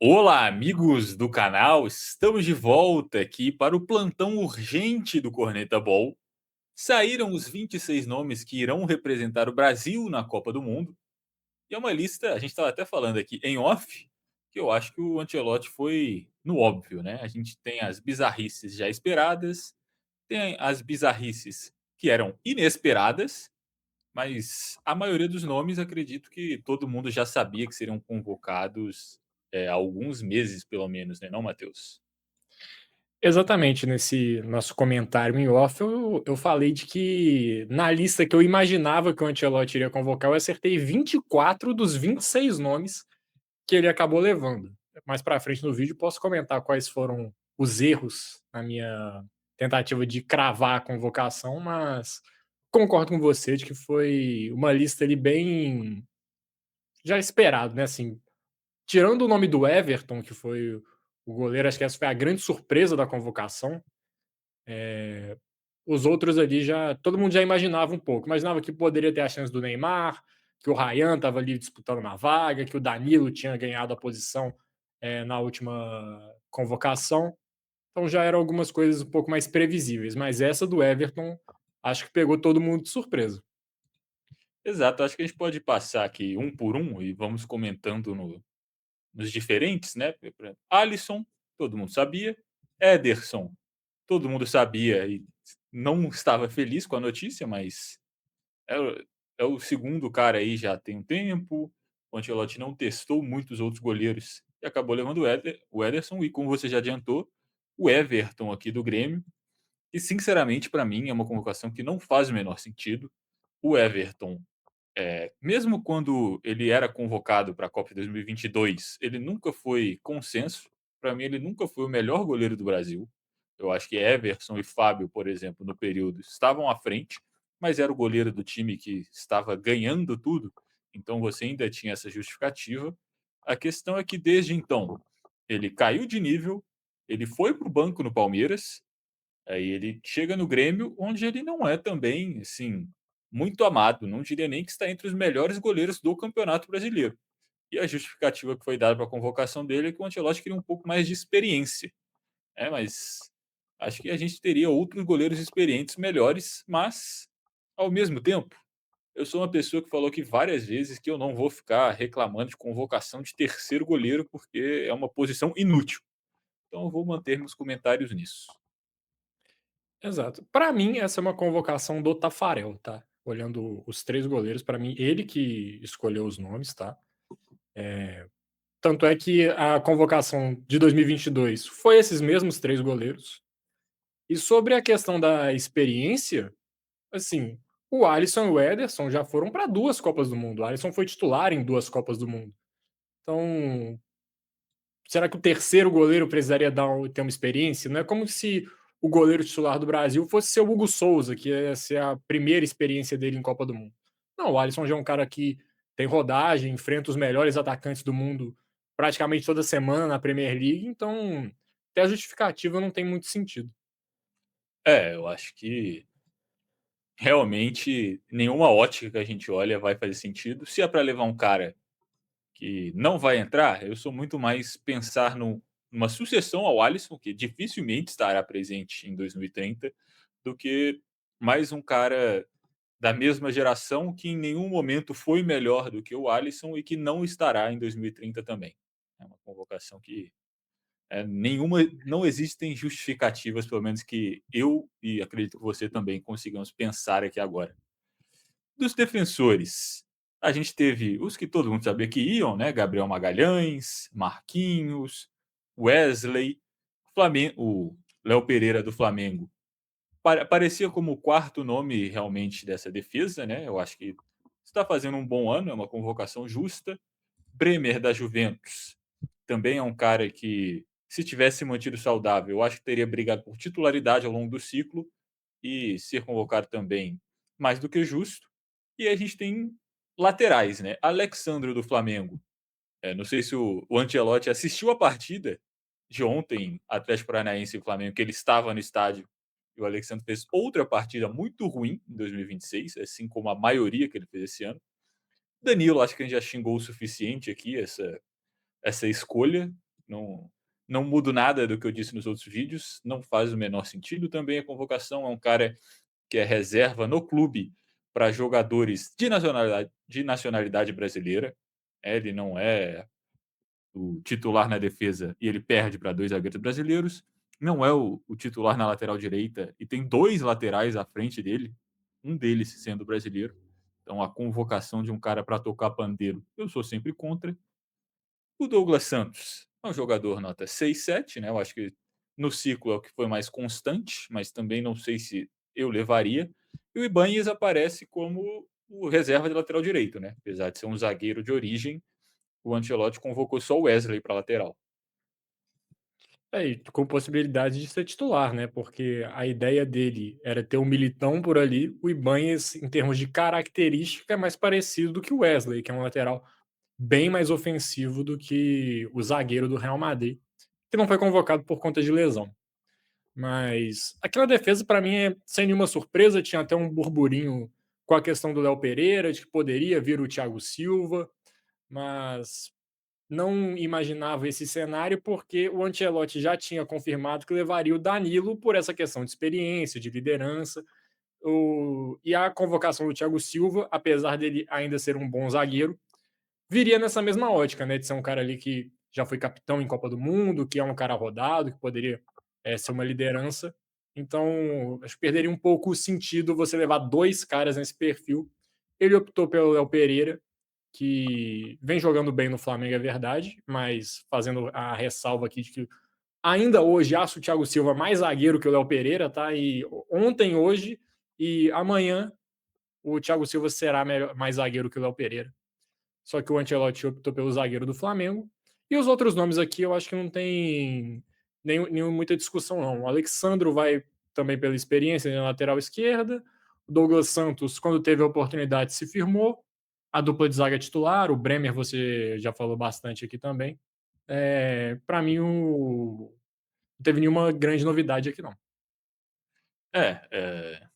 Olá, amigos do canal, estamos de volta aqui para o plantão urgente do Corneta Ball. Saíram os 26 nomes que irão representar o Brasil na Copa do Mundo. E é uma lista, a gente estava até falando aqui em off, que eu acho que o Ancelotti foi no óbvio, né? A gente tem as bizarrices já esperadas, tem as bizarrices que eram inesperadas, mas a maioria dos nomes acredito que todo mundo já sabia que seriam convocados, há alguns meses pelo menos, né, não, Matheus? Exatamente, nesse nosso comentário em off, eu falei de que na lista que eu imaginava que o Ancelotti iria convocar, eu acertei 24 dos 26 nomes que ele acabou levando. Mais pra frente no vídeo posso comentar quais foram os erros na minha tentativa de cravar a convocação, mas concordo com você de que foi uma lista ali bem já esperado, né, assim, tirando o nome do Everton, que foi o goleiro, acho que essa foi a grande surpresa da convocação. Os outros ali já todo mundo já imaginava um pouco, imaginava que poderia ter a chance do Neymar, que o Ryan estava ali disputando uma vaga, que o Danilo tinha ganhado a posição, na última convocação, então já eram algumas coisas um pouco mais previsíveis, mas essa do Everton, acho que pegou todo mundo de surpresa. Exato, acho que a gente pode passar aqui um por um e vamos comentando nos diferentes, né, por exemplo, Alisson, todo mundo sabia, Ederson, todo mundo sabia e não estava feliz com a notícia, mas É o é o segundo cara aí já tem um tempo, o Ancelotti não testou muitos outros goleiros e acabou levando o Ederson e como você já adiantou, o Everton aqui do Grêmio, e sinceramente para mim é uma convocação que não faz o menor sentido. O Everton, mesmo quando ele era convocado para a Copa de 2022, ele nunca foi consenso. Para mim, ele nunca foi o melhor goleiro do Brasil. Eu acho que Everson e Fábio, por exemplo, no período, estavam à frente, mas era o goleiro do time que estava ganhando tudo, então você ainda tinha essa justificativa. A questão é que desde então ele caiu de nível, ele foi para o banco no Palmeiras, aí ele chega no Grêmio, onde ele não é também, assim, muito amado, não diria nem que está entre os melhores goleiros do Campeonato Brasileiro. E a justificativa que foi dada para a convocação dele é que o Ancelotti queria um pouco mais de experiência. Mas acho que a gente teria outros goleiros experientes melhores, mas ao mesmo tempo, eu sou uma pessoa que falou aqui várias vezes que eu não vou ficar reclamando de convocação de terceiro goleiro, porque é uma posição inútil. Então eu vou manter meus comentários nisso. Exato. Para mim, essa é uma convocação do Tafarel, tá? Olhando os 3 goleiros, para mim, ele que escolheu os nomes, tá? Tanto é que a convocação de 2022 foi esses mesmos 3 goleiros. E sobre a questão da experiência, assim, o Alisson e o Ederson já foram para 2 Copas do Mundo. O Alisson foi titular em 2 Copas do Mundo. Então, será que o terceiro goleiro precisaria ter uma experiência? Não é como se o goleiro titular do Brasil fosse ser o Hugo Souza, que ia ser a primeira experiência dele em Copa do Mundo. Não, o Alisson já é um cara que tem rodagem, enfrenta os melhores atacantes do mundo praticamente toda semana na Premier League, então até a justificativa não tem muito sentido. Eu acho que realmente nenhuma ótica que a gente olha vai fazer sentido. Se é para levar um cara que não vai entrar, eu sou muito mais pensar numa sucessão ao Alisson, que dificilmente estará presente em 2030, do que mais um cara da mesma geração que em nenhum momento foi melhor do que o Alisson e que não estará em 2030 também. É uma convocação que nenhuma, não existem justificativas, pelo menos que eu e acredito que você também consigamos pensar aqui agora. Dos defensores, a gente teve os que todo mundo sabia que iam, né? Gabriel Magalhães, Marquinhos, Wesley, o Léo Pereira do Flamengo. Parecia como o quarto nome realmente dessa defesa, né? Eu acho que está fazendo um bom ano, é uma convocação justa. Bremer da Juventus também é um cara que, se tivesse mantido saudável, eu acho que teria brigado por titularidade ao longo do ciclo e ser convocado também mais do que justo. E aí a gente tem laterais, né? Alexandro do Flamengo. Não sei se o Ancelotti assistiu a partida de ontem, Atlético Paranaense e Flamengo, que ele estava no estádio e o Alexandre fez outra partida muito ruim em 2026, assim como a maioria que ele fez esse ano. Danilo, acho que a gente já xingou o suficiente aqui essa escolha. não mudo nada do que eu disse nos outros vídeos, não faz o menor sentido também a convocação, é um cara que é reserva no clube para jogadores de nacionalidade brasileira, ele não é o titular na defesa e ele perde para 2 zagueiros brasileiros, não é o titular na lateral direita e tem 2 laterais à frente dele, um deles sendo brasileiro. Então a convocação de um cara para tocar pandeiro, eu sou sempre contra. O Douglas Santos é um jogador nota 6, 7, né, eu acho que no ciclo é o que foi mais constante, mas também não sei se eu levaria. E o Ibáñez aparece como o reserva de lateral direito, né, apesar de ser um zagueiro de origem, o Ancelotti convocou só o Wesley para lateral. É, e com possibilidade de ser titular, né, porque a ideia dele era ter um Militão por ali, o Ibáñez, em termos de característica, é mais parecido do que o Wesley, que é um lateral bem mais ofensivo do que o zagueiro do Real Madrid, que não foi convocado por conta de lesão. Mas aquela defesa, para mim, é sem nenhuma surpresa. Tinha até um burburinho com a questão do Léo Pereira, de que poderia vir o Thiago Silva, mas não imaginava esse cenário porque o Ancelotti já tinha confirmado que levaria o Danilo por essa questão de experiência, de liderança. E a convocação do Thiago Silva, apesar dele ainda ser um bom zagueiro, viria nessa mesma ótica, né, de ser um cara ali que já foi capitão em Copa do Mundo, que é um cara rodado, que poderia ser uma liderança. Então, acho que perderia um pouco o sentido você levar dois caras nesse perfil. Ele optou pelo Léo Pereira, que vem jogando bem no Flamengo, é verdade, mas fazendo a ressalva aqui de que ainda hoje acho o Thiago Silva mais zagueiro que o Léo Pereira, tá? E ontem, hoje e amanhã o Thiago Silva será mais zagueiro que o Léo Pereira. Só que o Ancelotti optou pelo zagueiro do Flamengo. E os outros nomes aqui eu acho que não tem nem muita discussão, não. O Alexandro vai também pela experiência na lateral esquerda. O Douglas Santos, quando teve a oportunidade, se firmou. A dupla de zaga titular, o Bremer, você já falou bastante aqui também. Para mim, não teve nenhuma grande novidade aqui, não. É,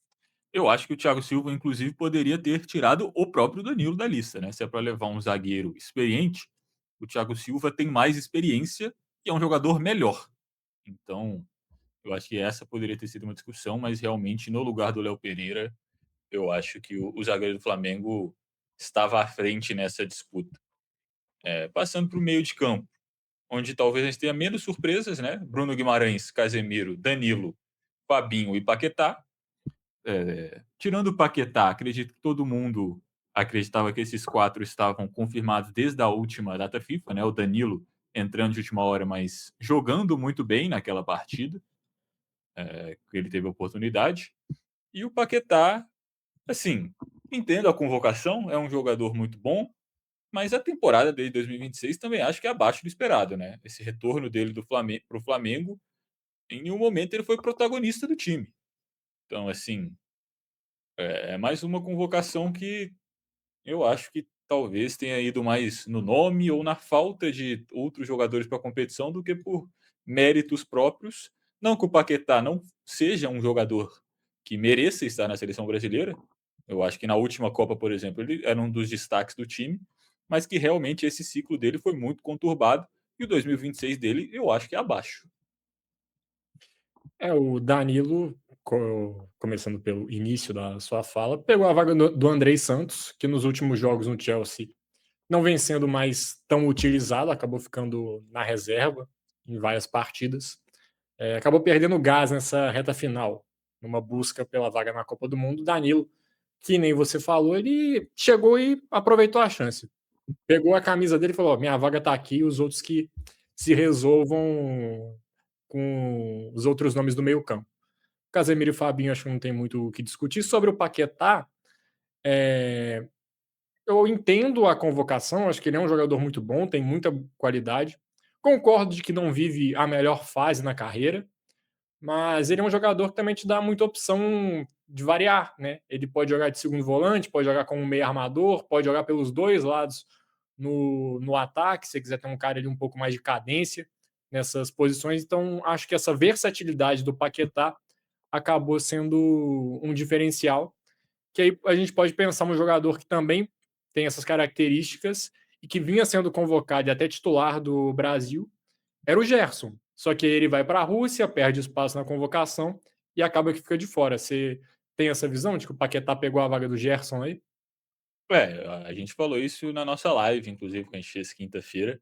eu acho que o Thiago Silva, inclusive, poderia ter tirado o próprio Danilo da lista, né, se é para levar um zagueiro experiente, o Thiago Silva tem mais experiência e é um jogador melhor. Então, eu acho que essa poderia ter sido uma discussão, mas realmente no lugar do Léo Pereira, eu acho que o zagueiro do Flamengo estava à frente nessa disputa. Passando para o meio de campo, onde talvez a gente tenha menos surpresas, né? Bruno Guimarães, Casemiro, Danilo, Fabinho e Paquetá. Tirando o Paquetá, acredito que todo mundo acreditava que esses quatro estavam confirmados desde a última data FIFA, né? O Danilo entrando de última hora, mas jogando muito bem naquela partida, que ele teve a oportunidade. E o Paquetá, assim, entendo a convocação, é um jogador muito bom, mas a temporada dele de 2026 também acho que é abaixo do esperado, né? Esse retorno dele do Flamengo para o Flamengo, em nenhum momento ele foi protagonista do time. Então, assim, é mais uma convocação que eu acho que talvez tenha ido mais no nome ou na falta de outros jogadores para a competição do que por méritos próprios. Não que o Paquetá não seja um jogador que mereça estar na seleção brasileira. Eu acho que na última Copa, por exemplo, ele era um dos destaques do time, mas que realmente esse ciclo dele foi muito conturbado e o 2026 dele eu acho que é abaixo. O Danilo, começando pelo início da sua fala, pegou a vaga do Andrei Santos, que nos últimos jogos no Chelsea não vem sendo mais tão utilizado, acabou ficando na reserva em várias partidas. Acabou perdendo gás nessa reta final, numa busca pela vaga na Copa do Mundo. Danilo, que nem você falou, ele chegou e aproveitou a chance. Pegou a camisa dele e falou: minha vaga tá aqui, os outros que se resolvam com os outros nomes do meio-campo. Casemiro e Fabinho, acho que não tem muito o que discutir. Sobre o Paquetá, é, eu entendo a convocação, acho que ele é um jogador muito bom, tem muita qualidade. Concordo de que não vive a melhor fase na carreira, mas ele é um jogador que também te dá muita opção de variar, né? Ele pode jogar de segundo volante, pode jogar como meio armador, pode jogar pelos dois lados no ataque, se você quiser ter um cara ali um pouco mais de cadência nessas posições. Então, acho que essa versatilidade do Paquetá acabou sendo um diferencial, que aí a gente pode pensar um jogador que também tem essas características e que vinha sendo convocado e até titular do Brasil, era o Gerson. Só que ele vai para a Rússia, perde espaço na convocação e acaba que fica de fora. Você tem essa visão de que o Paquetá pegou a vaga do Gerson aí? É, a gente falou isso na nossa live, inclusive, que a gente fez quinta-feira,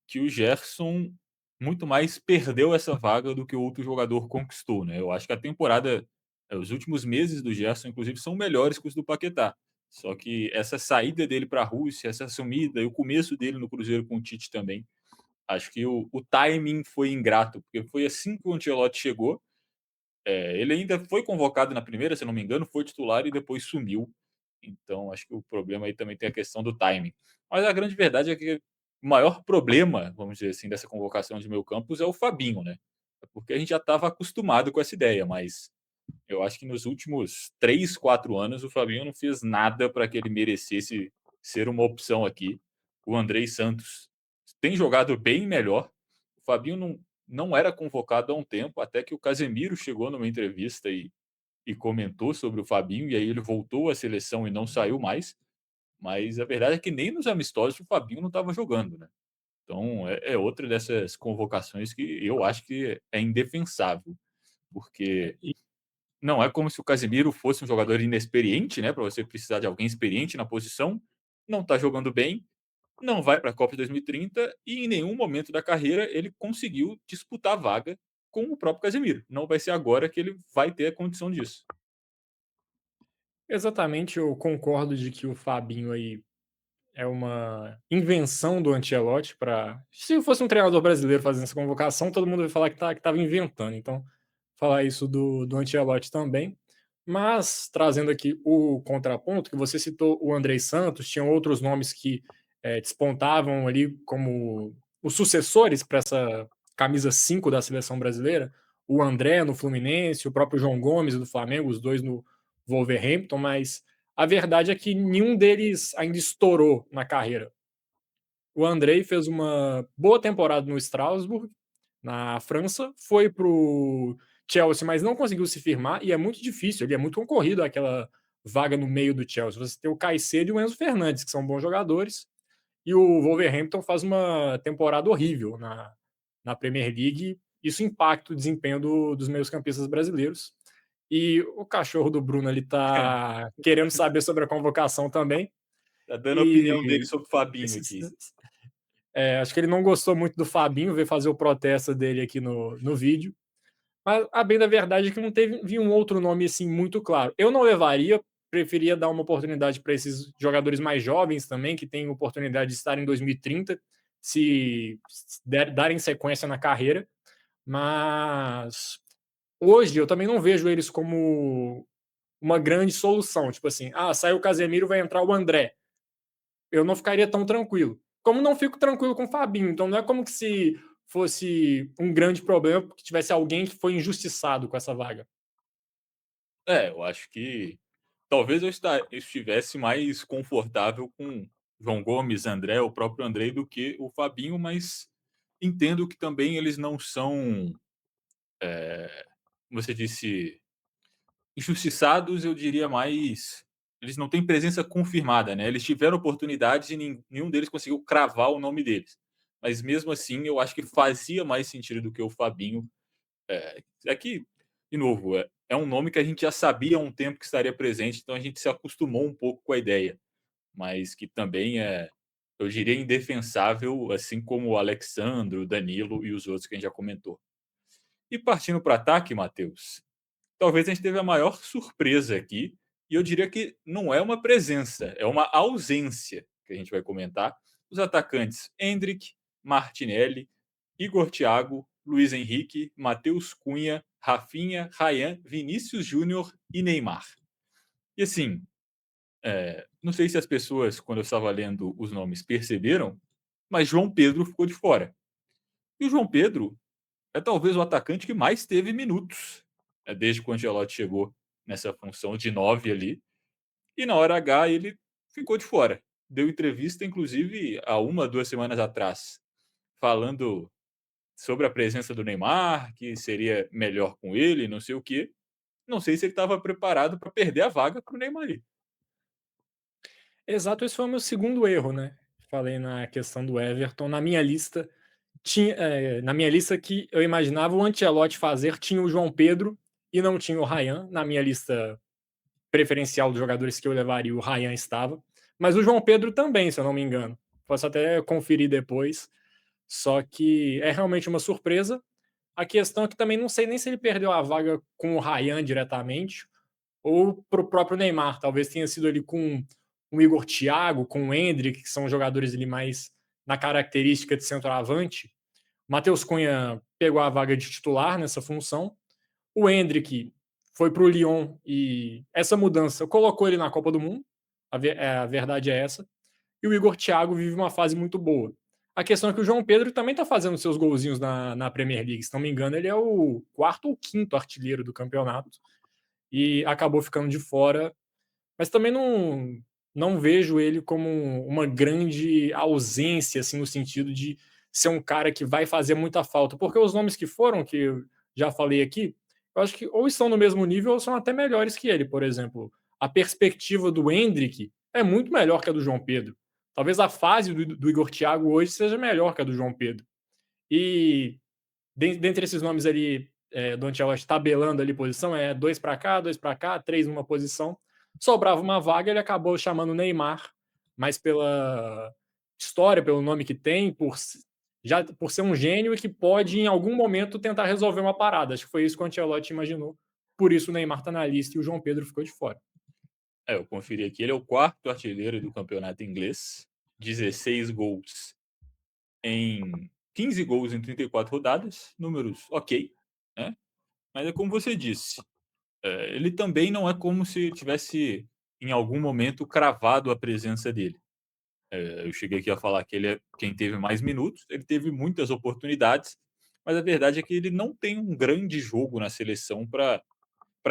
que o Gerson muito mais perdeu essa vaga do que o outro jogador conquistou, né. Eu acho que a temporada os últimos meses do Gerson, inclusive, são melhores que os do Paquetá. Só que essa saída dele para a Rússia, essa sumida e o começo dele no Cruzeiro com o Tite também, acho que o timing foi ingrato, porque foi assim que o Ancelotti chegou. Ele ainda foi convocado na primeira, se eu não me engano, foi titular e depois sumiu. Então acho que o problema aí também tem a questão do timing. Mas a grande verdade é que o maior problema, vamos dizer assim, dessa convocação de meio-campos é o Fabinho, né. É porque a gente já estava acostumado com essa ideia, mas eu acho que nos últimos 3, 4 anos o Fabinho não fez nada para que ele merecesse ser uma opção aqui. O Andrei Santos tem jogado bem melhor. O Fabinho não era convocado há um tempo, até que o Casemiro chegou numa entrevista e comentou sobre o Fabinho, e aí ele voltou à seleção e não saiu mais. Mas a verdade é que nem nos amistosos o Fabinho não estava jogando, né. Então é outra dessas convocações que eu acho que é indefensável, porque E não é como se o Casemiro fosse um jogador inexperiente, né, para você precisar de alguém experiente na posição, não está jogando bem, não vai para a Copa de 2030 e trinta e em nenhum momento da carreira ele conseguiu disputar vaga com o próprio Casemiro. Não vai ser agora que ele vai ter a condição disso. exatamente, eu concordo de que o Fabinho aí é uma invenção do Ancelotti para se fosse um treinador brasileiro fazendo essa convocação, todo mundo ia falar que estava inventando, então, falar isso do Ancelotti também. Mas, trazendo aqui o contraponto, que você citou o Andrei Santos, tinham outros nomes que, despontavam ali como os sucessores para essa camisa 5 da seleção brasileira, o André no Fluminense, o próprio João Gomes do Flamengo, os 2 no Wolverhampton, mas a verdade é que nenhum deles ainda estourou na carreira. O Andrei fez uma boa temporada no Strasbourg, na França, foi para o Chelsea, mas não conseguiu se firmar e é muito difícil, ele é muito concorrido aquela vaga no meio do Chelsea. Você tem o Caicedo e o Enzo Fernandes, que são bons jogadores, e o Wolverhampton faz uma temporada horrível na Premier League. Isso impacta o desempenho dos meios-campistas brasileiros. E o cachorro do Bruno ele tá querendo saber sobre a convocação também. Tá dando a opinião dele E sobre o Fabinho aqui. acho que ele não gostou muito do Fabinho, veio fazer o protesto dele aqui no vídeo. Mas a bem da verdade é que não teve vi um outro nome assim muito claro. Eu não levaria, preferia dar uma oportunidade para esses jogadores mais jovens também, que têm oportunidade de estar em 2030, se darem sequência na carreira. Mas hoje eu também não vejo eles como uma grande solução. Tipo assim, saiu o Casemiro, vai entrar o André. Eu não ficaria tão tranquilo. Como não fico tranquilo com o Fabinho. Então não é como que se fosse um grande problema que tivesse alguém que foi injustiçado com essa vaga. Eu acho que talvez eu estivesse mais confortável com João Gomes, André, o próprio Andrei, do que o Fabinho, mas entendo que também eles não são, como você disse, injustiçados, eu diria mais, eles não têm presença confirmada, né, eles tiveram oportunidades e nenhum deles conseguiu cravar o nome deles. Mas mesmo assim, eu acho que fazia mais sentido do que o Fabinho. É que, de novo, é um nome que a gente já sabia há um tempo que estaria presente, então a gente se acostumou um pouco com a ideia, mas que também eu diria, indefensável, assim como o Alexandro, o Danilo e os outros que a gente já comentou. E partindo para o ataque, Matheus, talvez a gente teve a maior surpresa aqui, e eu diria que não é uma presença, é uma ausência que a gente vai comentar. Os atacantes Endrick, Martinelli, Igor Thiago, Luiz Henrique, Matheus Cunha, Rafinha, Ryan, Vinícius Júnior e Neymar. E assim, não sei se as pessoas, quando eu estava lendo os nomes, perceberam, mas João Pedro ficou de fora. E o João Pedro é talvez o atacante que mais teve minutos, desde que o Ancelotti chegou nessa função de 9 ali. E na hora H ele ficou de fora. Deu entrevista, inclusive, há 1, 2 semanas atrás, falando sobre a presença do Neymar, que seria melhor com ele, não sei o quê. Não sei se ele estava preparado para perder a vaga para o Neymar ali. Exato, esse foi o meu segundo erro, né. Falei na questão do Everton. Na minha lista Na minha lista que eu imaginava o Ancelotti fazer, tinha o João Pedro e não tinha o Ryan. Na minha lista preferencial dos jogadores que eu levaria, o Ryan estava. Mas o João Pedro também, se eu não me engano. Posso até conferir depois. Só que é realmente uma surpresa. A questão é que também não sei nem se ele perdeu a vaga com o Ryan diretamente ou para o próprio Neymar. Talvez tenha sido ali com o Igor Thiago, com o Endrick, que são jogadores ali mais na característica de centroavante. O Matheus Cunha pegou a vaga de titular nessa função. O Endrick foi para o Lyon e essa mudança colocou ele na Copa do Mundo. A verdade é essa. E o Igor Thiago vive uma fase muito boa. A questão é que o João Pedro também está fazendo seus golzinhos na Premier League. Se não me engano, ele é o quarto ou quinto artilheiro do campeonato e acabou ficando de fora, mas também não vejo ele como uma grande ausência, assim, no sentido de ser um cara que vai fazer muita falta, porque os nomes que foram, que eu já falei aqui, eu acho que ou estão no mesmo nível ou são até melhores que ele. Por exemplo, a perspectiva do Endrick é muito melhor que a do João Pedro. Talvez a fase do Igor Thiago hoje seja melhor que a do João Pedro. E dentre esses nomes ali, do Ancelotti tabelando ali posição, é dois para cá, três numa posição. Sobrava uma vaga, ele acabou chamando o Neymar, mas pela história, pelo nome que tem, já por ser um gênio e que pode, em algum momento, tentar resolver uma parada. Acho que foi isso que o Ancelotti imaginou. Por isso o Neymar está na lista e o João Pedro ficou de fora. Eu conferi aqui, ele é o quarto artilheiro do campeonato inglês, 16 gols em 15 gols em 34 rodadas, números ok, né? Mas é como você disse, ele também não é como se tivesse em algum momento cravado a presença dele. Eu cheguei aqui a falar que ele é quem teve mais minutos, ele teve muitas oportunidades, mas a verdade é que ele não tem um grande jogo na seleção para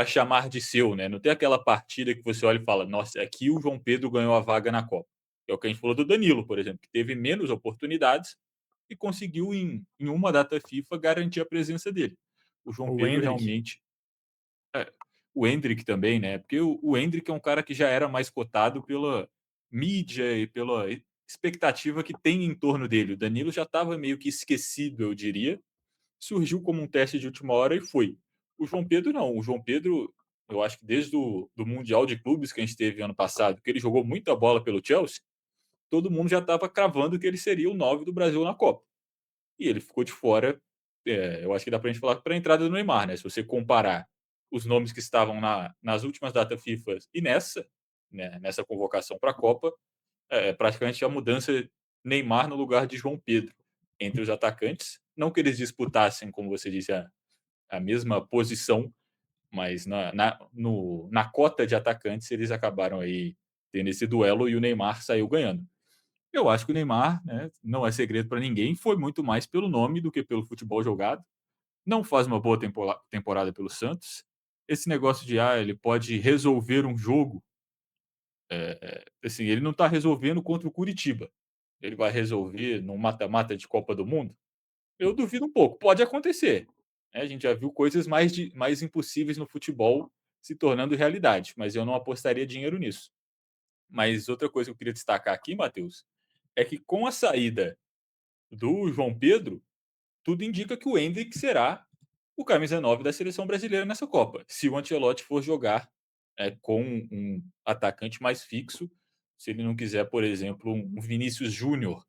chamar de seu, né? Não tem aquela partida que você olha e fala: "Nossa, aqui o João Pedro ganhou a vaga na Copa". É o que a gente falou do Danilo, por exemplo, que teve menos oportunidades e conseguiu em uma data FIFA garantir a presença dele. O João O Pedro Endrick, realmente o Endrick também, né, porque o Endrick é um cara que já era mais cotado pela mídia e pela expectativa que tem em torno dele. O Danilo já estava meio que esquecido, eu diria, surgiu como um teste de última hora e foi. O João Pedro não, o João Pedro, eu acho que desde o do mundial de clubes que a gente teve ano passado, que ele jogou muita bola pelo Chelsea, todo mundo já estava cravando que ele seria o 9 do Brasil na Copa. E ele ficou de fora, eu acho que dá pra gente falar para a entrada do Neymar, né, se você comparar os nomes que estavam nas últimas datas FIFA e nessa, né, nessa convocação para a Copa, é praticamente a mudança Neymar no lugar de João Pedro entre os atacantes. Não que eles disputassem, como você disse, a mesma posição, mas na cota de atacantes eles acabaram aí tendo esse duelo e o Neymar saiu ganhando. Eu acho que o Neymar, né, não é segredo para ninguém, foi muito mais pelo nome do que pelo futebol jogado. Não faz uma boa temporada pelo Santos. Esse negócio de ele pode resolver um jogo, assim, ele não está resolvendo contra o Curitiba. Ele vai resolver no mata-mata de Copa do Mundo? Eu duvido um pouco. Pode acontecer. Né? A gente já viu coisas mais impossíveis no futebol se tornando realidade, mas eu não apostaria dinheiro nisso. Mas outra coisa que eu queria destacar aqui, Matheus, é que com a saída do João Pedro, tudo indica que o Endrick será o camisa 9 da seleção brasileira nessa Copa. Se o Ancelotti for jogar com um atacante mais fixo, se ele não quiser, por exemplo, um Vinícius Júnior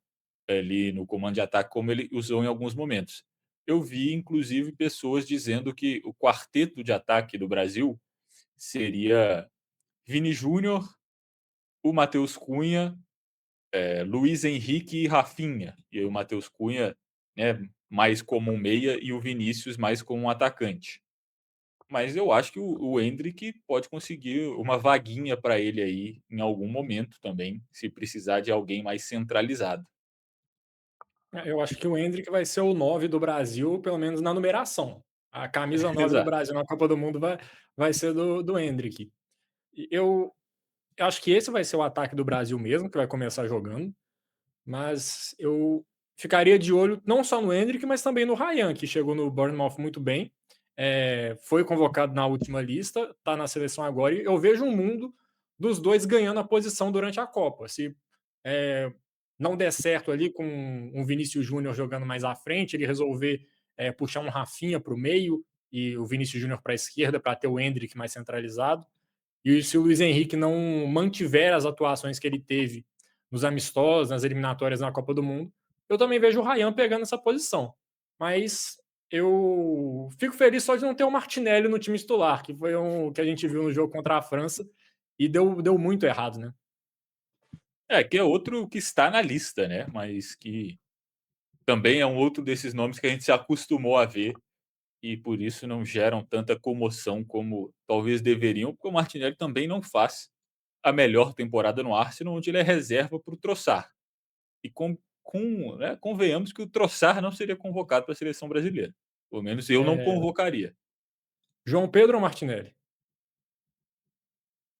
ali no comando de ataque, como ele usou em alguns momentos. Eu vi, inclusive, pessoas dizendo que o quarteto de ataque do Brasil seria Vini Júnior, o Matheus Cunha, Luiz Henrique e Rafinha. E aí o Matheus Cunha, né, mais como um meia e o Vinícius mais como um atacante. Mas eu acho que o Endrick pode conseguir uma vaguinha para ele aí em algum momento também, se precisar de alguém mais centralizado. eu acho que o Endrick vai ser o 9 do Brasil, pelo menos na numeração. A camisa 9 do Exato. Brasil na Copa do Mundo vai ser do Endrick. Eu acho que esse vai ser o ataque do Brasil mesmo, que vai começar jogando, mas eu ficaria de olho não só no Endrick, mas também no Ryan, que chegou no Bournemouth muito bem, foi convocado na última lista, está na seleção agora, e eu vejo um mundo dos dois ganhando a posição durante a Copa. Se não der certo ali com um Vinícius Júnior jogando mais à frente, ele resolver puxar um Rafinha para o meio e o Vinícius Júnior para a esquerda para ter o Endrick mais centralizado. E se o Luiz Henrique não mantiver as atuações que ele teve nos amistosos, nas eliminatórias na Copa do Mundo, eu também vejo o Ryan pegando essa posição. Mas eu fico feliz só de não ter o Martinelli no time titular, que foi um que a gente viu no jogo contra a França e deu muito errado, né? É, que é outro que está na lista, né, mas que também é um outro desses nomes que a gente se acostumou a ver e por isso não geram tanta comoção como talvez deveriam, porque o Martinelli também não faz a melhor temporada no Arsenal, onde ele é reserva para o Trossard. E né, convenhamos que o Trossard não seria convocado para a seleção brasileira. Pelo menos eu não É, convocaria. João Pedro ou Martinelli?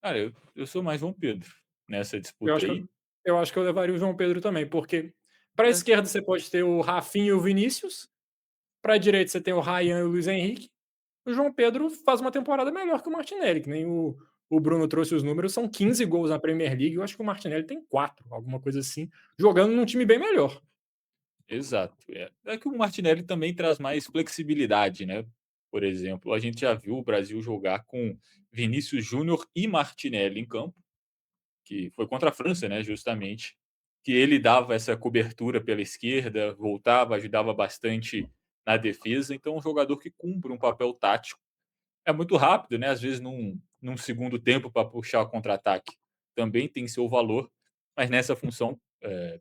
Cara, eu sou mais João Pedro nessa Eu disputa acho que aí. eu levaria o João Pedro também, porque para a É, esquerda você pode ter o Rafinha e o Vinícius, para a direita você tem o Ryan e o Luiz Henrique. O João Pedro faz uma temporada melhor que o Martinelli, que nem o Bruno trouxe os números, são 15 gols na Premier League, eu acho que o Martinelli tem 4, alguma coisa assim, jogando num time bem melhor. exato. É que o Martinelli também traz mais flexibilidade, né? Por exemplo, a gente já viu o Brasil jogar com Vinícius Júnior e Martinelli em campo, que foi contra a França, né, justamente, que ele dava essa cobertura pela esquerda, voltava, ajudava bastante na defesa, então é um jogador que cumpre um papel tático. É muito rápido, né, às vezes num segundo tempo para puxar o contra-ataque, também tem seu valor, mas nessa função,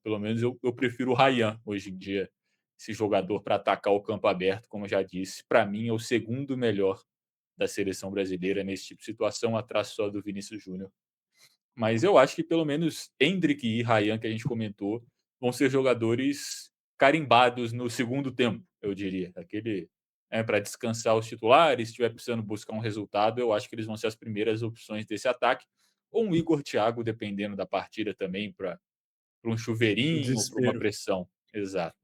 pelo menos eu prefiro o Ryan hoje em dia, esse jogador para atacar o campo aberto, como eu já disse, para mim é o segundo melhor da seleção brasileira nesse tipo de situação, atrás só do Vinícius Júnior. Mas eu acho que pelo menos Endrick e Ryan, que a gente comentou, vão ser jogadores carimbados no segundo tempo, eu diria. Aquele, para descansar os titulares, se estiver precisando buscar um resultado, eu acho que eles vão ser as primeiras opções desse ataque. Ou um Igor Thiago, dependendo da partida também, para um O chuveirinho, para uma desespero. pressão. Exato.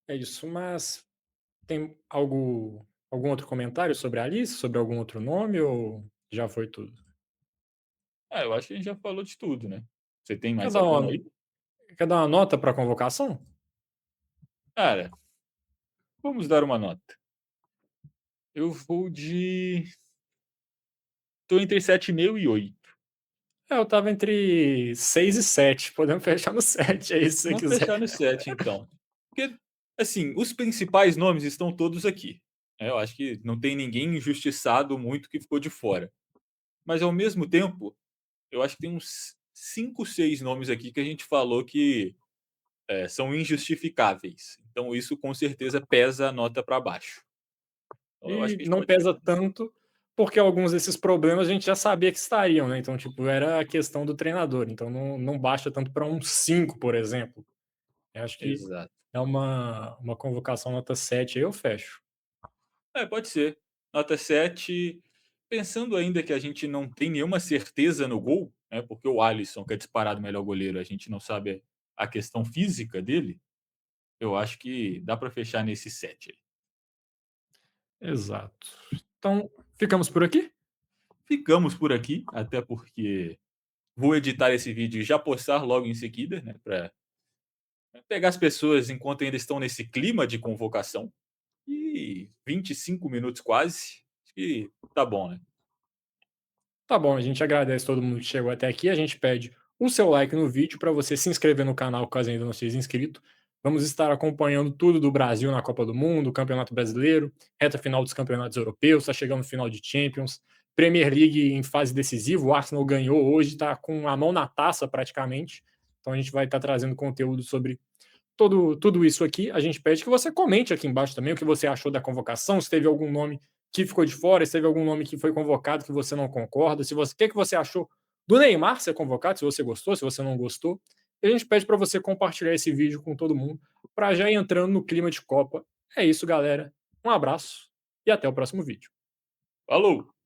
É isso, mas tem algum outro comentário sobre a Alice, sobre algum outro nome ou já foi tudo? Ah, eu acho que a gente já falou de tudo, né? Você tem Quer mais dar algum uma, aí? quer dar uma nota para a convocação? Cara, vamos dar uma nota. Eu vou de. Tô entre 7,5 e 8. Eu tava entre 6 e 7. Podemos fechar no 7 aí se você Vamos quiser. fechar no 7 então. Porque, assim, os principais nomes estão todos aqui, né, eu acho que não tem ninguém injustiçado muito que ficou de fora. Mas ao mesmo tempo, eu acho que tem uns 5, 6 nomes aqui que a gente falou que, são injustificáveis. Então isso com certeza pesa a nota para baixo. Então eu acho E que a gente não pode pesa fechar. tanto, porque alguns desses problemas a gente já sabia que estariam, né, então, tipo, era a questão do treinador, então não baixa tanto para um 5, por exemplo. Eu acho que Exato. é uma convocação nota 7 aí eu fecho. É, pode ser. Nota 7. Pensando ainda que a gente não tem nenhuma certeza no gol, né, porque o Alisson, que é disparado o melhor goleiro, a gente não sabe a questão física dele, eu acho que dá para fechar nesse 7 aí. Exato. Então, ficamos por aqui? Ficamos por aqui, até porque vou editar esse vídeo e já postar logo em seguida, né, para pegar as pessoas enquanto ainda estão nesse clima de convocação. E 25 minutos quase, acho que tá bom, né. Tá bom, a gente agradece todo mundo que chegou até aqui. A gente pede o seu like no vídeo para você se inscrever no canal caso ainda não seja inscrito. Vamos estar acompanhando tudo do Brasil na Copa do Mundo, Campeonato Brasileiro, reta final dos campeonatos europeus, está chegando o final de Champions, Premier League em fase decisiva. O Arsenal ganhou hoje, está com a mão na taça praticamente. Então a gente vai estar trazendo conteúdo sobre tudo isso aqui. A gente pede que você comente aqui embaixo também o que você achou da convocação, se teve algum nome que ficou de fora, se teve algum nome que foi convocado que você não concorda, se você, o que você achou do Neymar ser convocado, se você gostou, se você não gostou. E a gente pede para você compartilhar esse vídeo com todo mundo, para já ir entrando no clima de Copa. É isso, galera. Um abraço e até o próximo vídeo. Falou!